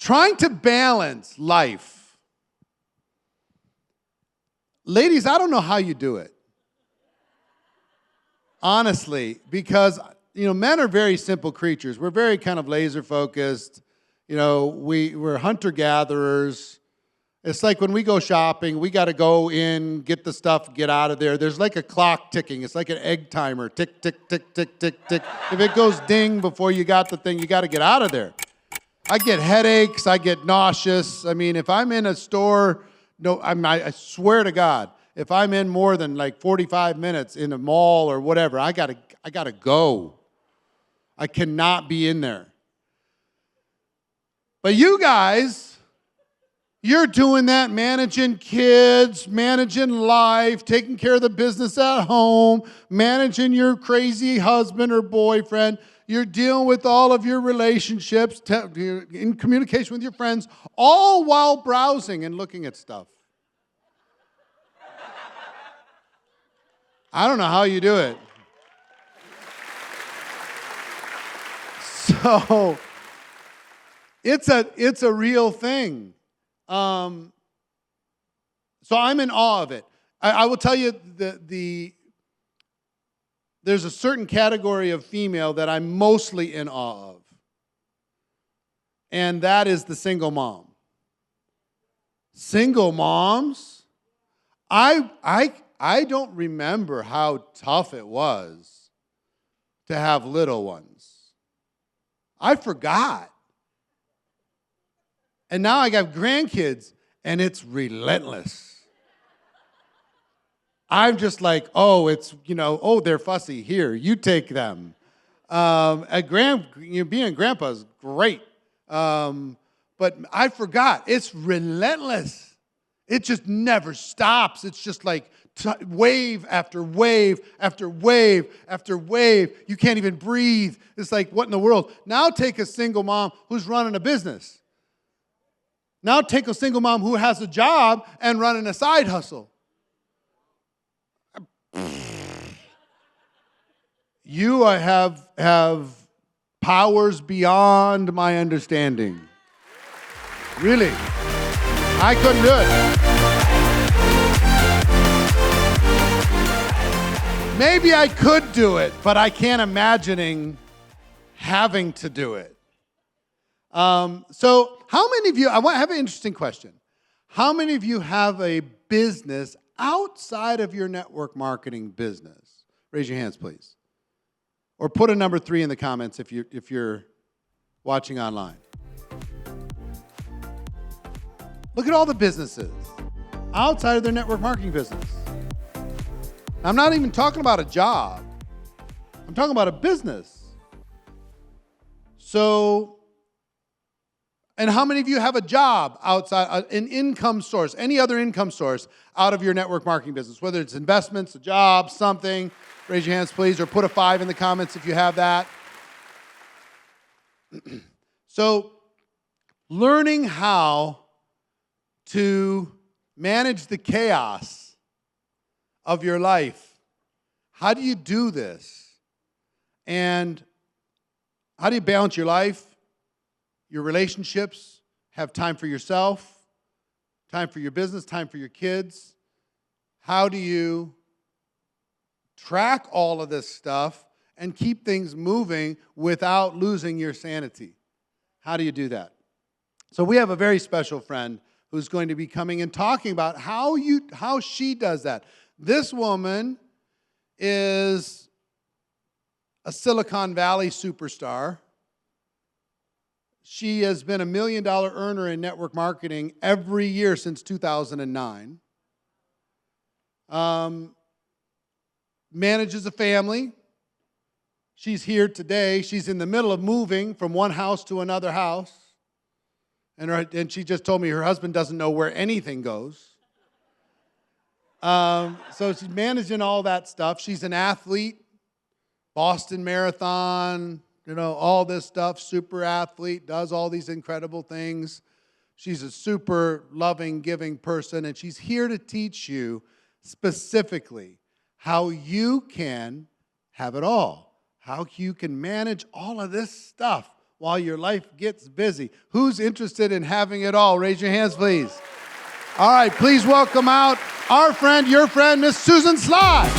Trying to balance life. Ladies, I don't know how you do it. Honestly, because, men are very simple creatures. We're very kind of laser focused. We're hunter-gatherers. It's like when we go shopping, we got to go in, get the stuff, get out of there. There's like a clock ticking. It's like an egg timer. Tick, tick, tick, tick, tick, tick. If it goes ding before you got the thing, you got to get out of there. I get headaches. I get nauseous. I mean, if I'm in a store, I swear to God, if I'm in more than like 45 minutes in a mall or whatever, I gotta go. I cannot be in there. But you guys, you're doing that, managing kids, managing life, taking care of the business at home, managing your crazy husband or boyfriend. You're dealing with all of your relationships, you're in communication with your friends, all while browsing and looking at stuff. I don't know how you do it. So it's a real thing. So I'm in awe of it. I will tell you there's a certain category of female that I'm mostly in awe of. And that is the single mom. Single moms, I don't remember how tough it was to have little ones. I forgot. And now I got grandkids, and it's relentless. I'm just like, they're fussy. Here, you take them. Being a grandpa is great. But I forgot. It's relentless. It just never stops. It's just like wave after wave after wave after wave. You can't even breathe. It's like, what in the world? Now take a single mom who's running a business. Now take a single mom who has a job and running a side hustle. You have powers beyond my understanding. Really. I couldn't do it. Maybe I could do it, but I can't imagining having to do it. So how many of you, I have an interesting question. How many of you have a business outside of your network marketing business? Raise your hands, please. Or put a number 3 in the comments if you're watching online. Look at all the businesses outside of their network marketing business. I'm not even talking about a job. I'm talking about a business. So, and how many of you have a job outside, an income source, any other income source out of your network marketing business, whether it's investments, a job, something? Raise your hands, please, or put a 5 in the comments if you have that. So, learning how to manage the chaos of your life. How do you do this? And how do you balance your life, your relationships, have time for yourself, time for your business, time for your kids? How do you track all of this stuff and keep things moving without losing your sanity? How do you do that? So we have a very special friend who's going to be coming and talking about how she does that. This woman is a Silicon Valley superstar. She has been a $1 million earner in network marketing every year since 2009. Manages a family. She's here today. She's in the middle of moving from one house to another house. And she just told me her husband doesn't know where anything goes. So she's managing all that stuff. She's an athlete, Boston Marathon, all this stuff, super athlete, does all these incredible things. She's a super loving, giving person, and she's here to teach you specifically how you can have it all, how you can manage all of this stuff while your life gets busy. Who's interested in having it all? Raise your hands, please. All right, please welcome out our friend, your friend, Miss Susan Sly.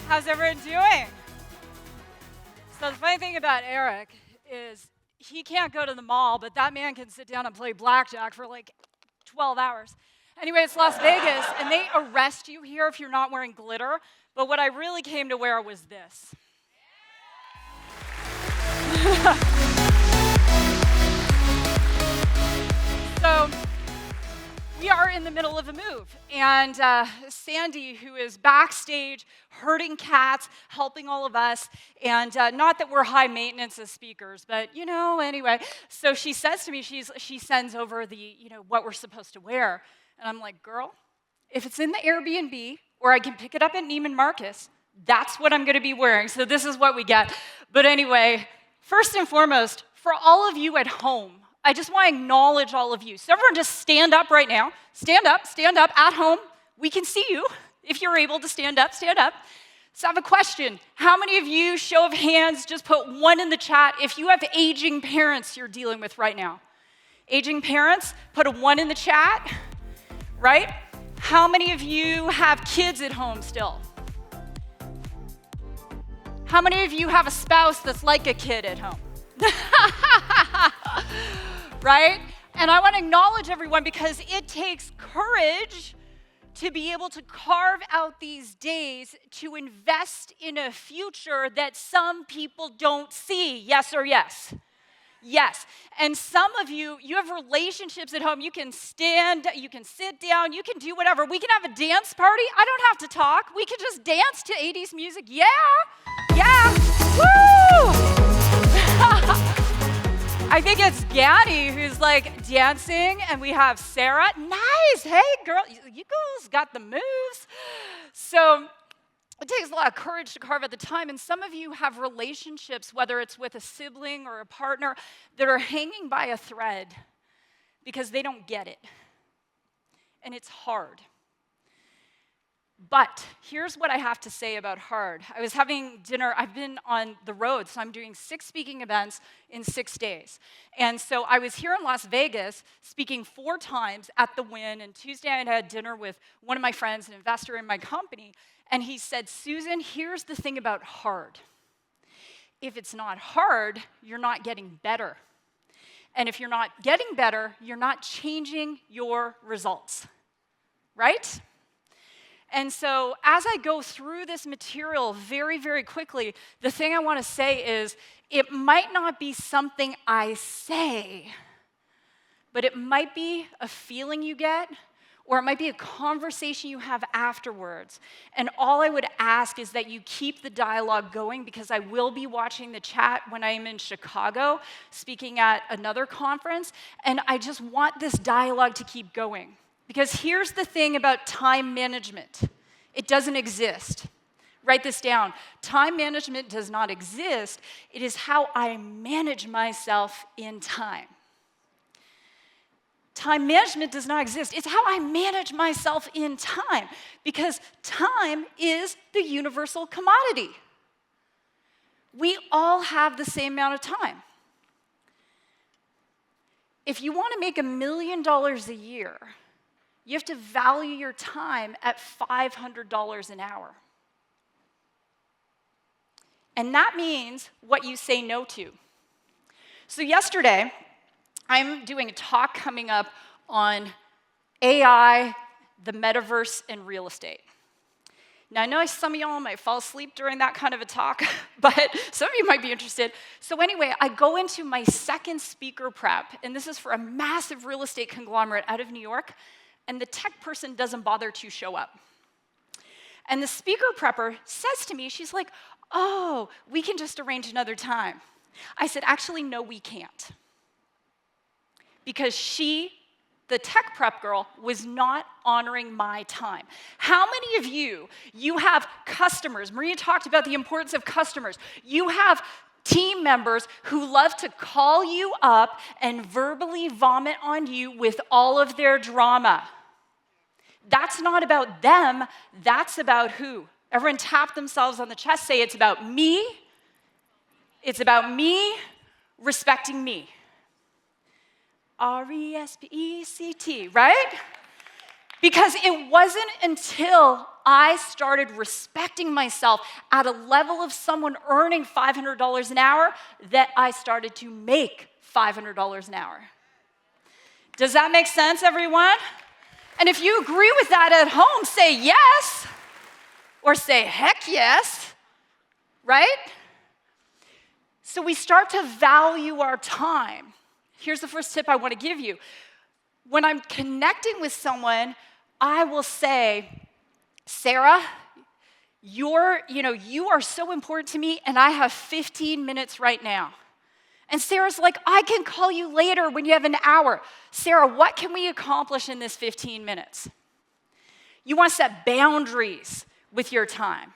How's everyone doing? So the funny thing about Eric is he can't go to the mall, but that man can sit down and play blackjack for like 12 hours. Anyway, it's Las Vegas, and they arrest you here if you're not wearing glitter, but what I really came to wear was this. So we are in the middle of a move, and Sandy, who is backstage herding cats, helping all of us, and not that we're high maintenance as speakers, but anyway. So she says to me, she sends over the what we're supposed to wear, and I'm like, girl, if it's in the Airbnb or I can pick it up at Neiman Marcus, that's what I'm going to be wearing. So this is what we get. But anyway, first and foremost, for all of you at home, I just want to acknowledge all of you. So everyone just stand up right now. Stand up at home. We can see you. If you're able to stand up, stand up. So I have a question. How many of you, show of hands, just put one in the chat if you have aging parents you're dealing with right now? Aging parents, put a 1 in the chat, right? How many of you have kids at home still? How many of you have a spouse that's like a kid at home? Right? And I want to acknowledge everyone because it takes courage to be able to carve out these days to invest in a future that some people don't see. Yes or yes? Yes. And some of you, you have relationships at home. You can stand, you can sit down, you can do whatever. We can have a dance party. I don't have to talk. We can just dance to 80s music. Yeah. Yeah. Woo! I think it's Gani who's like dancing, and we have Sarah. Nice, hey girl, you girls got the moves. So it takes a lot of courage to carve out the time, and some of you have relationships, whether it's with a sibling or a partner, that are hanging by a thread because they don't get it, and it's hard. But here's what I have to say about hard. I was having dinner. I've been on the road, so I'm doing 6 speaking events in 6 days. And so I was here in Las Vegas speaking 4 times at the Wynn, and Tuesday I had dinner with one of my friends, an investor in my company, and he said, Susan, here's the thing about hard. If it's not hard, you're not getting better. And if you're not getting better, you're not changing your results, right? And so as I go through this material very, very quickly, the thing I want to say is it might not be something I say, but it might be a feeling you get, or it might be a conversation you have afterwards. And all I would ask is that you keep the dialogue going, because I will be watching the chat when I am in Chicago speaking at another conference, and I just want this dialogue to keep going. Because here's the thing about time management. It doesn't exist. Write this down. Time management does not exist. It is how I manage myself in time. Time management does not exist. It's how I manage myself in time. Because time is the universal commodity. We all have the same amount of time. If you want to make $1 million a year, you have to value your time at $500 an hour. And that means what you say no to. So yesterday, I'm doing a talk coming up on AI, the metaverse, and real estate. Now, I know some of y'all might fall asleep during that kind of a talk, but some of you might be interested. So anyway, I go into my second speaker prep, and this is for a massive real estate conglomerate out of New York, and the tech person doesn't bother to show up. And the speaker prepper says to me, she's like, oh, we can just arrange another time. I said, actually, no, we can't. Because she the tech prep girl, was not honoring my time. How many of you have customers? Maria talked about the importance of customers. You have team members who love to call you up and verbally vomit on you with all of their drama. That's not about them, that's about who? Everyone tap themselves on the chest, say, it's about me. It's about me respecting me. R-E-S-P-E-C-T, right? Because it wasn't until I started respecting myself at a level of someone earning $500 an hour that I started to make $500 an hour. Does that make sense, everyone? And if you agree with that at home, say yes, or say heck yes, right? So we start to value our time. Here's the first tip I want to give you. When I'm connecting with someone, I will say, Sarah, you are so important to me, and I have 15 minutes right now. And Sarah's like, I can call you later when you have an hour. Sarah, what can we accomplish in this 15 minutes? You want to set boundaries with your time.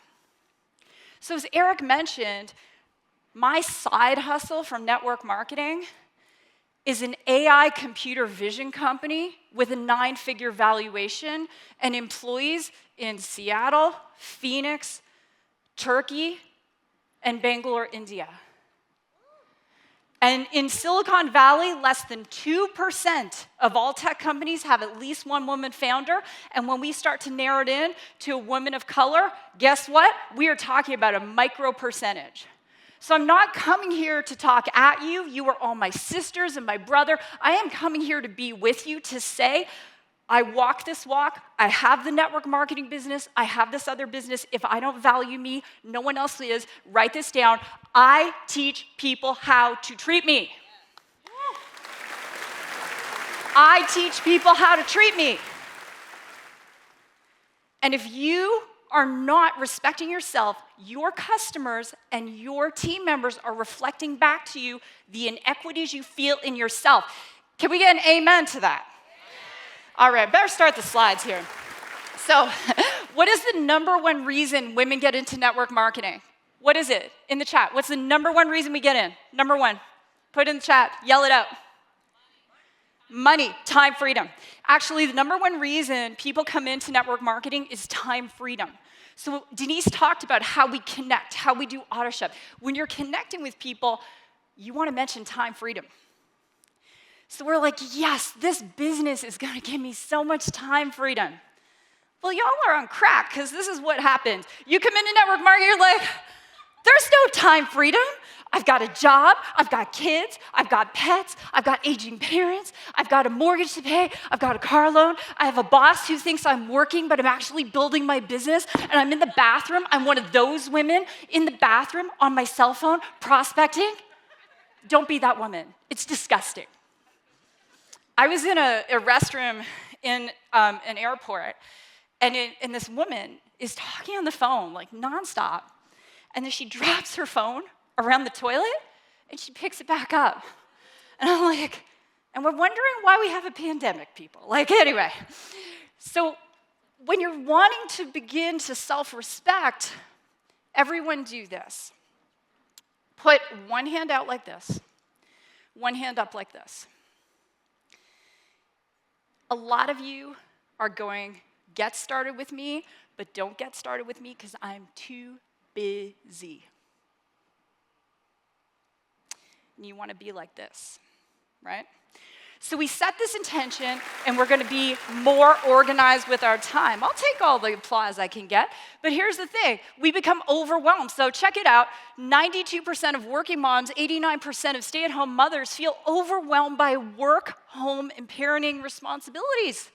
So as Eric mentioned, my side hustle from network marketing is an AI computer vision company with a 9-figure valuation and employees in Seattle, Phoenix, Turkey, and Bangalore, India. And in Silicon Valley, less than 2% of all tech companies have at least one woman founder. And when we start to narrow it in to a woman of color, guess what? We are talking about a micro percentage. So I'm not coming here to talk at you. You are all my sisters and my brother. I am coming here to be with you, to say, I walk this walk. I have the network marketing business. I have this other business. If I don't value me, no one else is. Write this down. I teach people how to treat me. I teach people how to treat me. And if you are not respecting yourself, your customers and your team members are reflecting back to you the inequities you feel in yourself. Can we get an amen to that? All right, better start the slides here. So, what is the number one reason women get into network marketing? What is it? In the chat. What's the number one reason we get in? Number one. Put it in the chat. Yell it out. Money, time, freedom. Actually, the number one reason people come into network marketing is time freedom. So Denise talked about how we connect, how we do auto shop. When you're connecting with people, you want to mention time freedom. So we're like, yes, this business is going to give me so much time freedom. Well, y'all are on crack, because this is what happens. You come into network marketing, you're like, there's no time freedom. I've got a job, I've got kids, I've got pets, I've got aging parents, I've got a mortgage to pay, I've got a car loan, I have a boss who thinks I'm working, but I'm actually building my business, and I'm in the bathroom. I'm one of those women in the bathroom on my cell phone prospecting. Don't be that woman. It's disgusting. I was in a restroom in an airport, and this woman is talking on the phone, like nonstop, and then she drops her phone around the toilet, and she picks it back up. And I'm like, and we're wondering why we have a pandemic, people. Like, anyway. So when you're wanting to begin to self-respect, everyone do this. Put one hand out like this, one hand up like this. A lot of you are going, get started with me, but don't get started with me because I'm too busy. And you want to be like this, right? So we set this intention, and we're going to be more organized with our time. I'll take all the applause I can get, but here's the thing. We become overwhelmed. So check it out. 92% of working moms, 89% of stay-at-home mothers feel overwhelmed by work, home, and parenting responsibilities.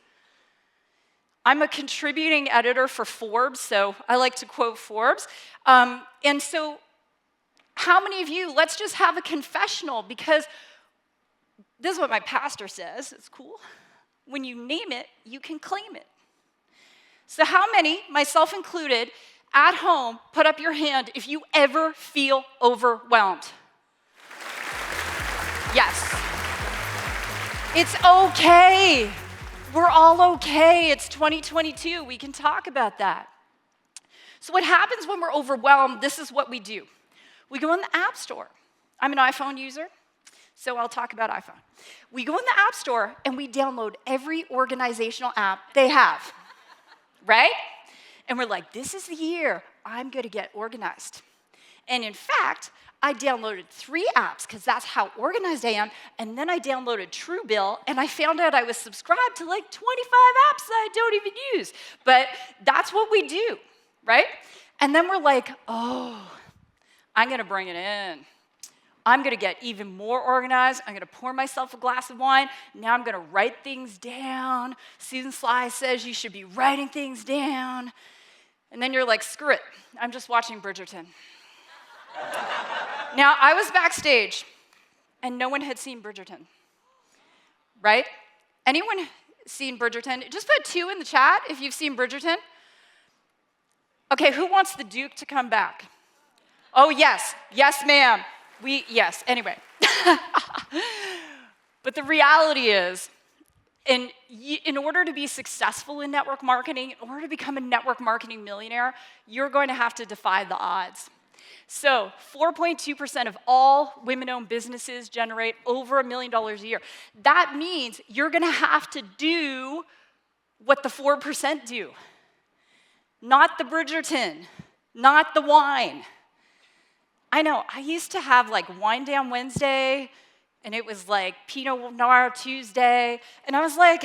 I'm a contributing editor for Forbes, so I like to quote Forbes. And so how many of you, let's just have a confessional, because this is what my pastor says. It's cool. When you name it, you can claim it. So how many, myself included, at home, put up your hand if you ever feel overwhelmed? Yes. It's okay. We're all okay. It's 2022. We can talk about that. So what happens when we're overwhelmed, this is what we do. We go in the App Store. I'm an iPhone user, so I'll talk about iPhone. We go in the App Store and we download every organizational app they have, right? And we're like, this is the year I'm going to get organized. And in fact, I downloaded 3 apps because that's how organized I am. And then I downloaded Truebill, and I found out I was subscribed to like 25 apps that I don't even use. But that's what we do, right? And then we're like, oh, I'm going to bring it in. I'm going to get even more organized. I'm going to pour myself a glass of wine. Now I'm going to write things down. Susan Sly says you should be writing things down. And then you're like, screw it. I'm just watching Bridgerton. Now, I was backstage, and no one had seen Bridgerton, right? Anyone seen Bridgerton? Just put 2 in the chat if you've seen Bridgerton. Okay, who wants the Duke to come back? Oh, yes. Yes, ma'am. Yes, anyway. But the reality is, in order to be successful in network marketing, in order to become a network marketing millionaire, you're going to have to defy the odds. So 4.2% of all women-owned businesses generate over $1 million a year. That means you're going to have to do what the 4% do. Not the Bridgerton, not the wine. I know, I used to have like Wine Down Wednesday, and it was like Pinot Noir Tuesday, and I was like,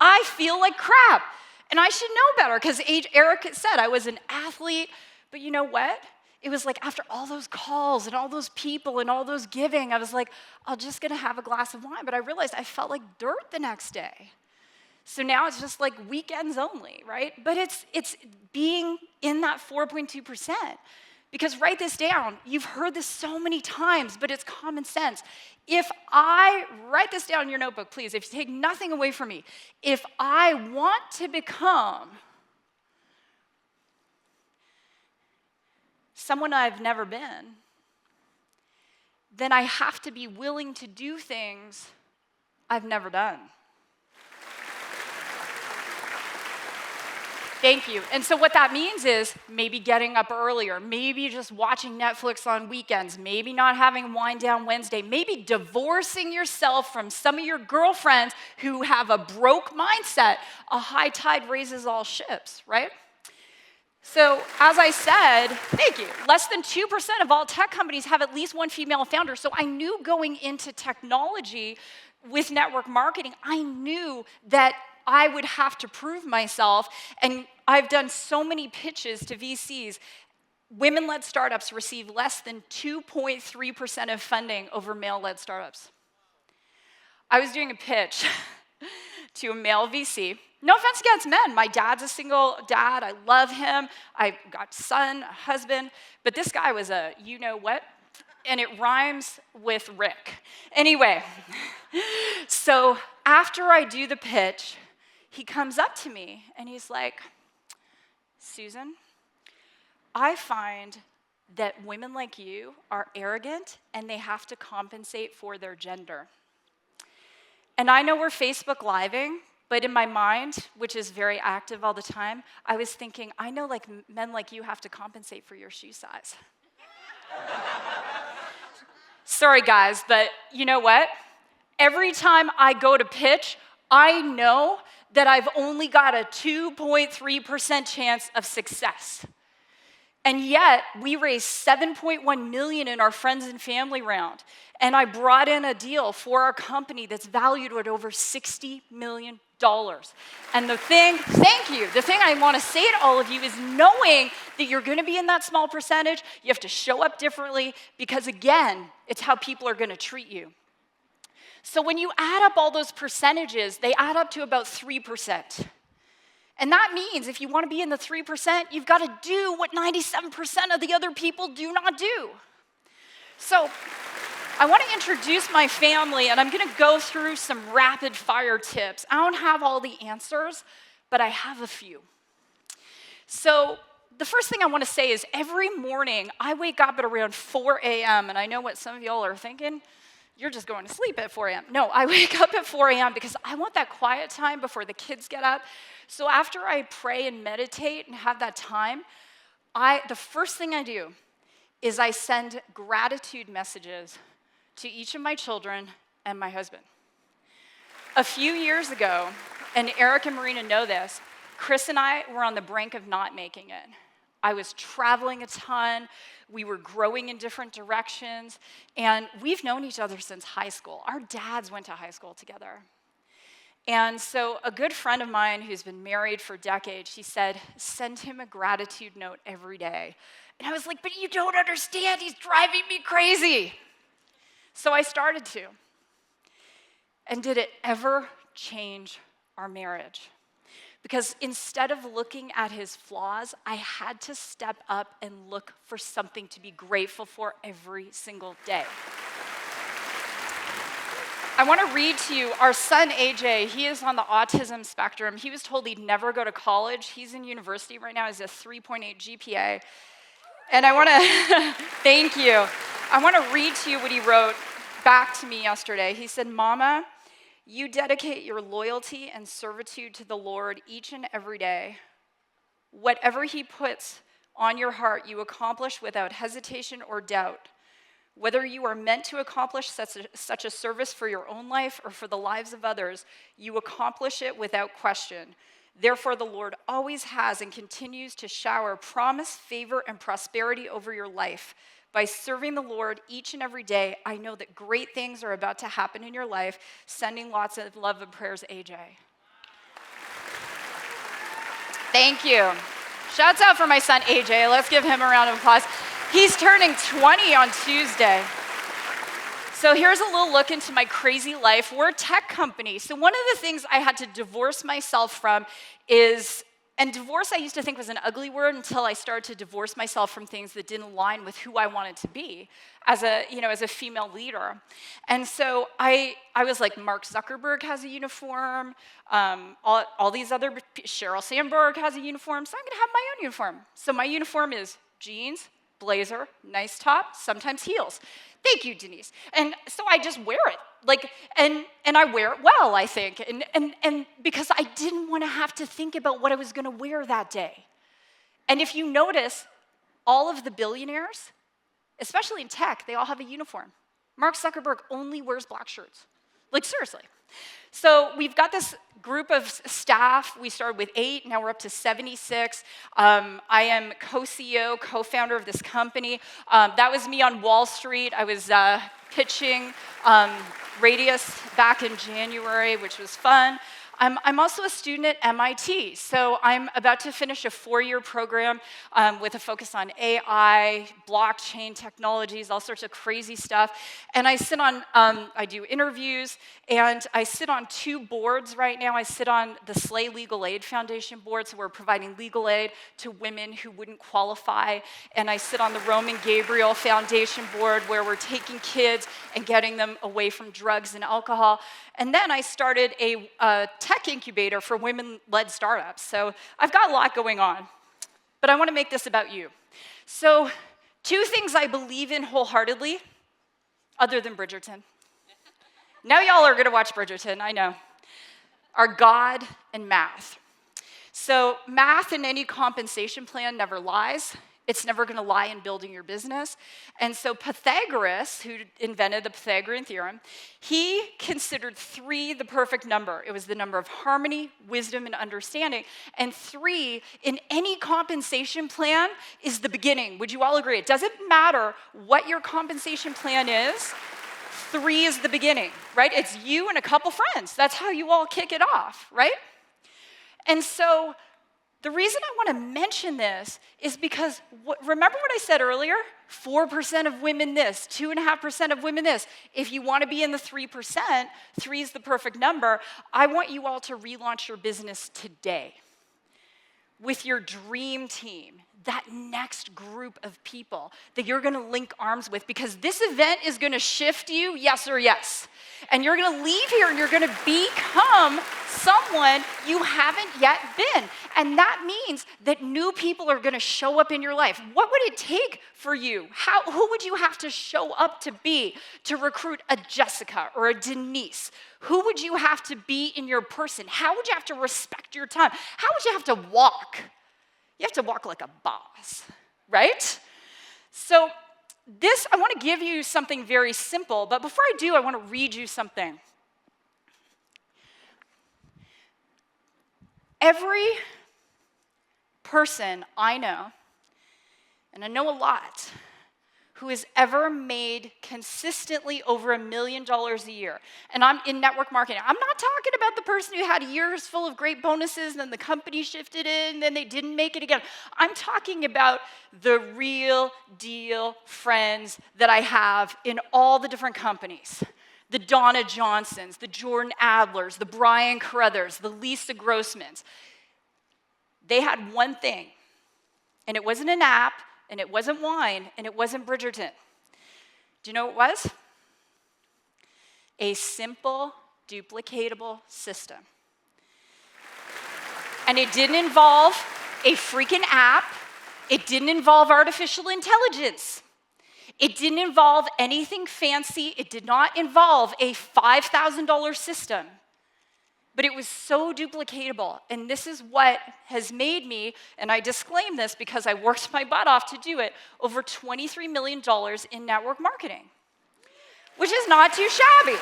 I feel like crap, and I should know better, because Eric said I was an athlete, but you know what? It was like after all those calls and all those people and all those giving, I was like, I'm just gonna have a glass of wine, but I realized I felt like dirt the next day. So now it's just like weekends only, right? But it's being in that 4.2%. Because write this down, you've heard this so many times, but it's common sense. Write this down in your notebook, please, if you take nothing away from me. If I want to become someone I've never been, then I have to be willing to do things I've never done. Thank you. And so what that means is maybe getting up earlier, maybe just watching Netflix on weekends, maybe not having Wine Down Wednesday, maybe divorcing yourself from some of your girlfriends who have a broke mindset. A high tide raises all ships, right? So as I said, thank you, less than 2% of all tech companies have at least one female founder. So I knew going into technology with network marketing, I knew that I would have to prove myself, and I've done so many pitches to VCs. Women-led startups receive less than 2.3% of funding over male-led startups. I was doing a pitch to a male VC. No offense against men. My dad's a single dad. I love him. I got son, a husband. But this guy was a you-know-what, and it rhymes with Rick. Anyway, so after I do the pitch, he comes up to me, and he's like, Susan, I find that women like you are arrogant, and they have to compensate for their gender. And I know we're Facebook Living, but in my mind, which is very active all the time, I was thinking, I know like men like you have to compensate for your shoe size. Sorry, guys, but you know what? Every time I go to pitch, I know that I've only got a 2.3% chance of success. And yet, we raised $7.1 million in our friends and family round. And I brought in a deal for our company that's valued at over $60 million. And the thing I want to say to all of you is knowing that you're going to be in that small percentage, you have to show up differently because, again, it's how people are going to treat you. So when you add up all those percentages, they add up to about 3%. And that means if you want to be in the 3%, you've got to do what 97% of the other people do not do. So I want to introduce my family, and I'm going to go through some rapid fire tips. I don't have all the answers, but I have a few. So the first thing I want to say is every morning I wake up at around 4 a.m., and I know what some of y'all are thinking. you're just going to sleep at 4 a.m. No, I wake up at 4 a.m. because I want that quiet time before the kids get up. So after I pray and meditate and have that time, the first thing I do is I send gratitude messages to each of my children and my husband. A few years ago, and Eric and Marina know this, Chris and I were on the brink of not making it. I was traveling a ton, we were growing in different directions, and we've known each other since high school. Our dads went to high school together. And so a good friend of mine who's been married for decades, she said, send him a gratitude note every day. And I was like, but you don't understand, he's driving me crazy. So I started to. And did it ever change our marriage? Because instead of looking at his flaws, I had to step up and look for something to be grateful for every single day. I want to read to you our son, AJ. He is on the autism spectrum. He was told he'd never go to college. He's in university right now. He has a 3.8 GPA. And I want to, thank you. I want to read to you what he wrote back to me yesterday. He said, Mama, you dedicate your loyalty and servitude to the Lord each and every day. Whatever he puts on your heart, you accomplish without hesitation or doubt. Whether you are meant to accomplish such a service for your own life or for the lives of others, you accomplish it without question. Therefore, the Lord always has and continues to shower promise, favor, and prosperity over your life. By serving the Lord each and every day, I know that great things are about to happen in your life. Sending lots of love and prayers, AJ. Thank you. Shouts out for my son, AJ. Let's give him a round of applause. He's turning 20 on Tuesday. So here's a little look into my crazy life. We're a tech company. So one of the things I had to divorce myself from is, and divorce I used to think was an ugly word until I started to divorce myself from things that didn't align with who I wanted to be as a female leader. And so I was like, Mark Zuckerberg has a uniform, all these other, Sheryl Sandberg has a uniform, so I'm gonna have my own uniform. So my uniform is jeans, blazer, nice top, sometimes heels. Thank you, Denise. And so I just wear it, and I wear it well, I think, and because I didn't want to have to think about what I was going to wear that day. And if you notice, all of the billionaires, especially in tech, they all have a uniform. Mark Zuckerberg only wears black shirts. Like, seriously. So we've got this group of staff. We started with 8, now we're up to 76. I am co-CEO, co-founder of this company. That was me on Wall Street. I was pitching Radius back in January, which was fun. I'm also a student at MIT, so I'm about to finish a 4-year program with a focus on AI, blockchain technologies, all sorts of crazy stuff. And I sit on, I do interviews, and I sit on 2 boards right now. I sit on the Slay Legal Aid Foundation board, so we're providing legal aid to women who wouldn't qualify. And I sit on the Roman Gabriel Foundation board, where we're taking kids and getting them away from drugs and alcohol. And then I started a tech incubator for women-led startups. So I've got a lot going on. But I want to make this about you. So 2 things I believe in wholeheartedly, other than Bridgerton. Now y'all are going to watch Bridgerton, I know. Are God and math. So math in any compensation plan never lies. It's never going to lie in building your business. And so Pythagoras, who invented the Pythagorean theorem, he considered 3 the perfect number. It was the number of harmony, wisdom, and understanding. And 3 in any compensation plan is the beginning. Would you all agree? It doesn't matter what your compensation plan is. 3 is the beginning, right? It's you and a couple friends. That's how you all kick it off, right? And so the reason I want to mention this is because, remember what I said earlier? 4% of women this, 2.5% of women this. If you want to be in the 3%, 3 is the perfect number. I want you all to relaunch your business today with your dream team. that next group of people that you're gonna link arms with, because this event is gonna shift you, yes or yes. And you're gonna leave here and you're gonna become someone you haven't yet been. And that means that new people are gonna show up in your life. What would it take for you? Who would you have to show up to be to recruit a Jessica or a Denise? Who would you have to be in your person? How would you have to respect your time? How would you have to walk? You have to walk like a boss, right? So I want to give you something very simple, but before I do, I want to read you something. Every person I know, and I know a lot, who has ever made consistently over $1 million a year. And I'm in network marketing. I'm not talking about the person who had years full of great bonuses, and then the company shifted in, and then they didn't make it again. I'm talking about the real deal friends that I have in all the different companies. The Donna Johnsons, the Jordan Adlers, the Brian Carruthers, the Lisa Grossmans. They had one thing, and it wasn't an app, and it wasn't wine, and it wasn't Bridgerton. Do you know what it was? A simple, duplicatable system. And it didn't involve a freaking app. It didn't involve artificial intelligence. It didn't involve anything fancy. It did not involve a $5,000 system. But it was so duplicatable, and this is what has made me, and I disclaim this because I worked my butt off to do it, over $23 million in network marketing, which is not too shabby.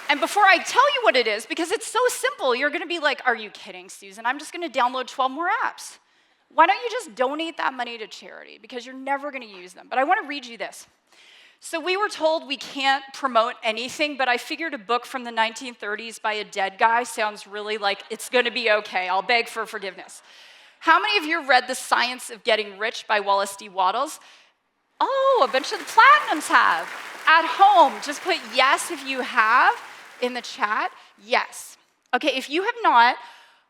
And before I tell you what it is, because it's so simple, you're gonna be like, are you kidding, Susan? I'm just gonna download 12 more apps. Why don't you just donate that money to charity? Because you're never gonna use them. But I wanna read you this. So we were told we can't promote anything, but I figured a book from the 1930s by a dead guy sounds really like it's gonna be okay. I'll beg for forgiveness. How many of you read The Science of Getting Rich by Wallace D. Wattles? Oh, a bunch of the Platinums have. At home, just put yes if you have in the chat, yes. Okay, if you have not,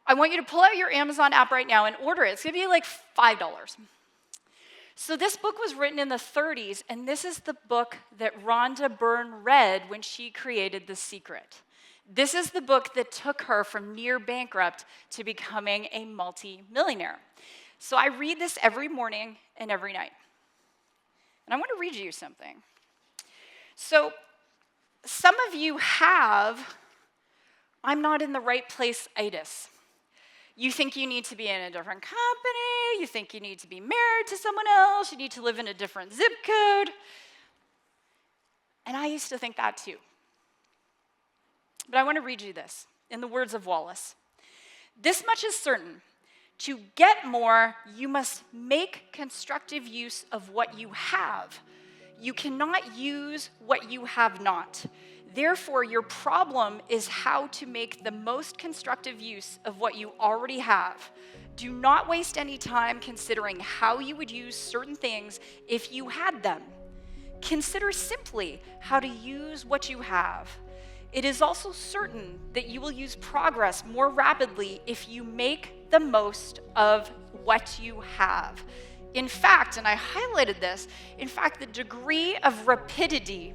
I want you to pull out your Amazon app right now and order it. It's gonna be like $5. So this book was written in the 30s, and this is the book that Rhonda Byrne read when she created The Secret. This is the book that took her from near bankrupt to becoming a multi-millionaire. So I read this every morning and every night. And I want to read you something. So some of you have, I'm not in the right place-itis. You think you need to be in a different company, you think you need to be married to someone else, you need to live in a different zip code. And I used to think that too. But I want to read you this in the words of Wallace. This much is certain. To get more, you must make constructive use of what you have. You cannot use what you have not. Therefore, your problem is how to make the most constructive use of what you already have. Do not waste any time considering how you would use certain things if you had them. Consider simply how to use what you have. It is also certain that you will use progress more rapidly if you make the most of what you have. In fact, and I highlighted this, in fact, the degree of rapidity,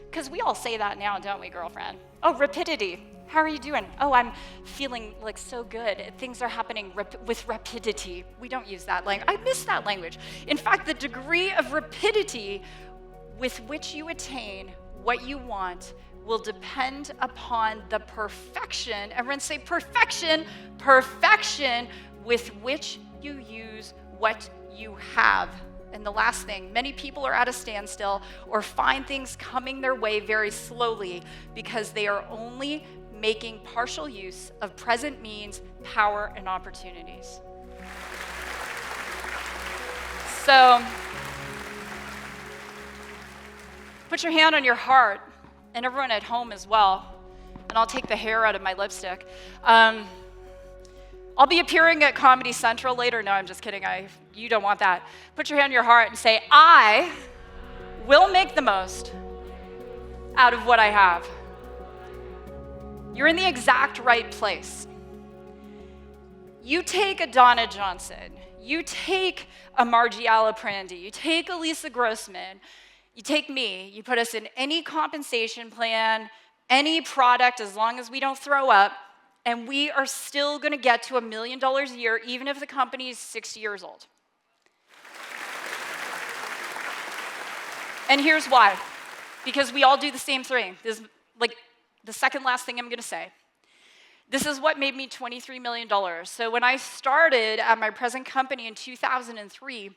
because we all say that now, don't we, girlfriend? Oh, rapidity. How are you doing? Oh, I'm feeling like so good. Things are happening with rapidity. We don't use that language. I miss that language. In fact, the degree of rapidity with which you attain what you want will depend upon the perfection, everyone say perfection, perfection with which you use what you have. And the last thing, many people are at a standstill or find things coming their way very slowly because they are only making partial use of present means, power, and opportunities. So, put your hand on your heart, and everyone at home as well, and I'll take the hair out of my lipstick. I'll be appearing at Comedy Central later. No, I'm just kidding. You don't want that. Put your hand on your heart and say, I will make the most out of what I have. You're in the exact right place. You take a Donna Johnson, you take a Margie Alaprandi, you take a Lisa Grossman, you take me, you put us in any compensation plan, any product, as long as we don't throw up, and we are still gonna get to $1 million a year, even if the company is 60 years old. And here's why. Because we all do the same thing. This is like the second last thing I'm gonna say. This is what made me $23 million. So when I started at my present company in 2003,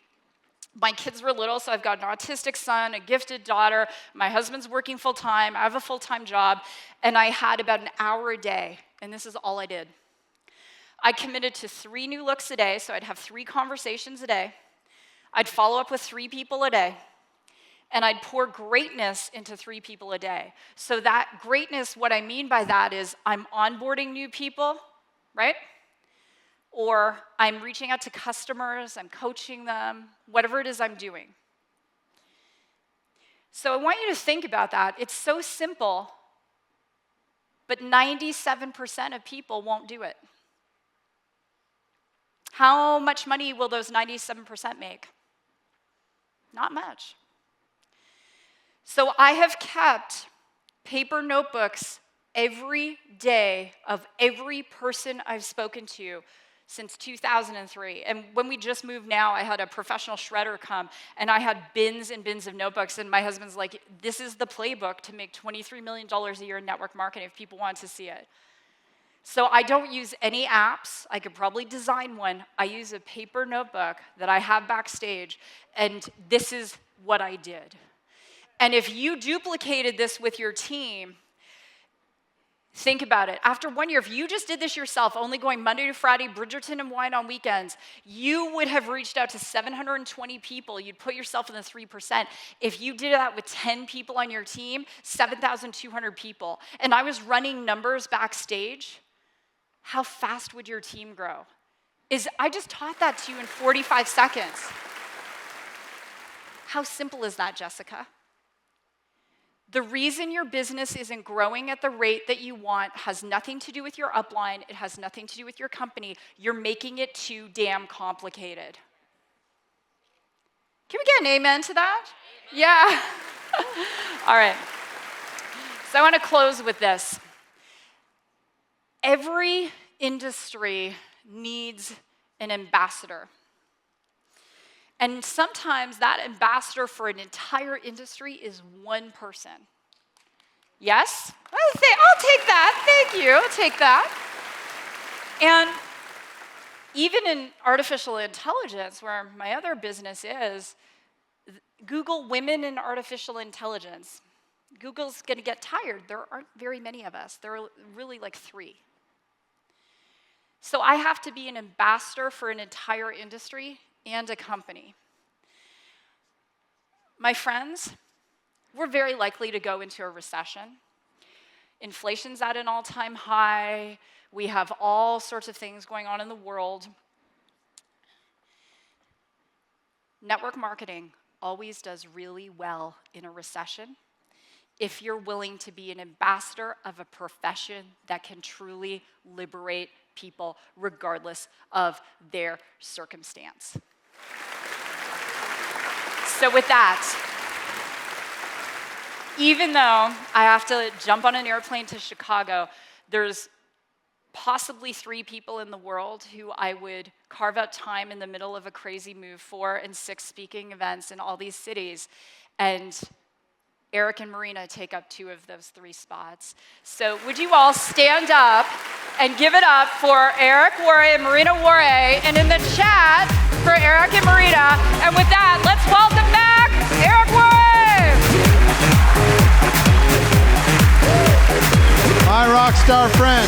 my kids were little, so I've got an autistic son, a gifted daughter, my husband's working full-time, I have a full-time job, and I had about an hour a day, and this is all I did. I committed to 3 new looks a day, so I'd have 3 conversations a day. I'd follow up with 3 people a day, and I'd pour greatness into 3 people a day. So that greatness, what I mean by that is I'm onboarding new people, right? Or I'm reaching out to customers, I'm coaching them, whatever it is I'm doing. So I want you to think about that. It's so simple, but 97% of people won't do it. How much money will those 97% make? Not much. So I have kept paper notebooks every day of every person I've spoken to since 2003. And when we just moved now, I had a professional shredder come, and I had bins and bins of notebooks, and my husband's like, this is the playbook to make $23 million a year in network marketing if people want to see it. So I don't use any apps. I could probably design one. I use a paper notebook that I have backstage, and this is what I did. And if you duplicated this with your team, think about it. After 1 year, if you just did this yourself, only going Monday to Friday, Bridgerton and wine on weekends, you would have reached out to 720 people. You'd put yourself in the 3%. If you did that with 10 people on your team, 7,200 people. And I was running numbers backstage. How fast would your team grow? I just taught that to you in 45 seconds. How simple is that, Jessica? The reason your business isn't growing at the rate that you want has nothing to do with your upline. It has nothing to do with your company. You're making it too damn complicated. Can we get an amen to that? Amen. Yeah. All right. So I want to close with this. Every industry needs an ambassador. And sometimes that ambassador for an entire industry is one person. Yes? I'll take that. Thank you. I'll take that. And even in artificial intelligence, where my other business is, Google women in artificial intelligence. Google's going to get tired. There aren't very many of us. There are really like 3. So I have to be an ambassador for an entire industry and a company. My friends, we're very likely to go into a recession. Inflation's at an all-time high. We have all sorts of things going on in the world. Network marketing always does really well in a recession if you're willing to be an ambassador of a profession that can truly liberate people regardless of their circumstance. So with that, even though I have to jump on an airplane to Chicago, there's possibly 3 people in the world who I would carve out time in the middle of a crazy move for, and 6 speaking events in all these cities. And Eric and Marina take up 2 of those 3 spots. So would you all stand up and give it up for Eric Worre and Marina Worre, and in the chat for Eric and Marina. And with that, let's welcome back Eric Worre. My rock star friend.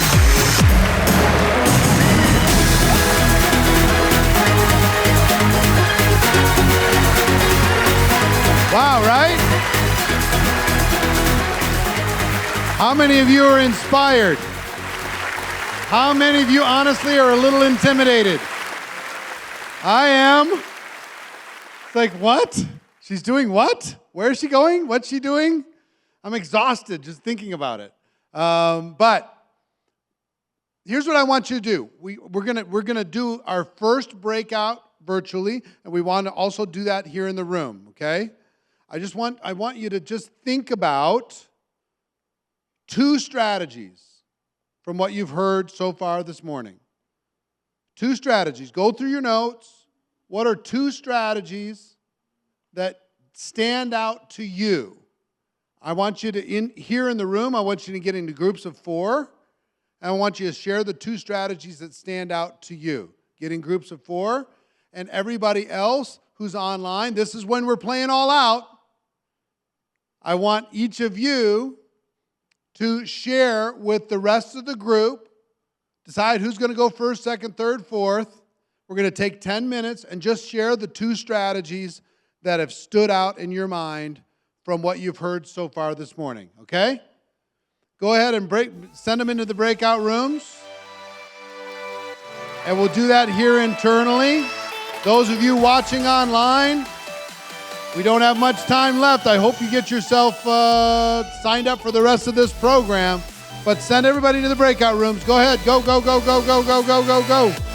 Wow, right? How many of you are inspired? How many of you honestly are a little intimidated? I am. It's like, what? She's doing what? Where is she going? What's she doing? I'm exhausted just thinking about it. But here's what I want you to do. We're gonna do our first breakout virtually, and we want to also do that here in the room, okay? I want you to just think about 2 strategies from what you've heard so far this morning. 2 strategies. Go through your notes. What are 2 strategies that stand out to you? I want you to, here in the room, I want you to get into groups of 4. And I want you to share the 2 strategies that stand out to you. Get in groups of 4. And everybody else who's online, this is when we're playing all out. I want each of you to share with the rest of the group, decide who's going to go first, second, third, fourth. We're going to take 10 minutes and just share the 2 strategies that have stood out in your mind from what you've heard so far this morning, okay? Go ahead and send them into the breakout rooms. And we'll do that here internally. Those of you watching online, we don't have much time left. I hope you get yourself signed up for the rest of this program. But send everybody to the breakout rooms. Go ahead. Go, go, go, go, go, go, go, go, go.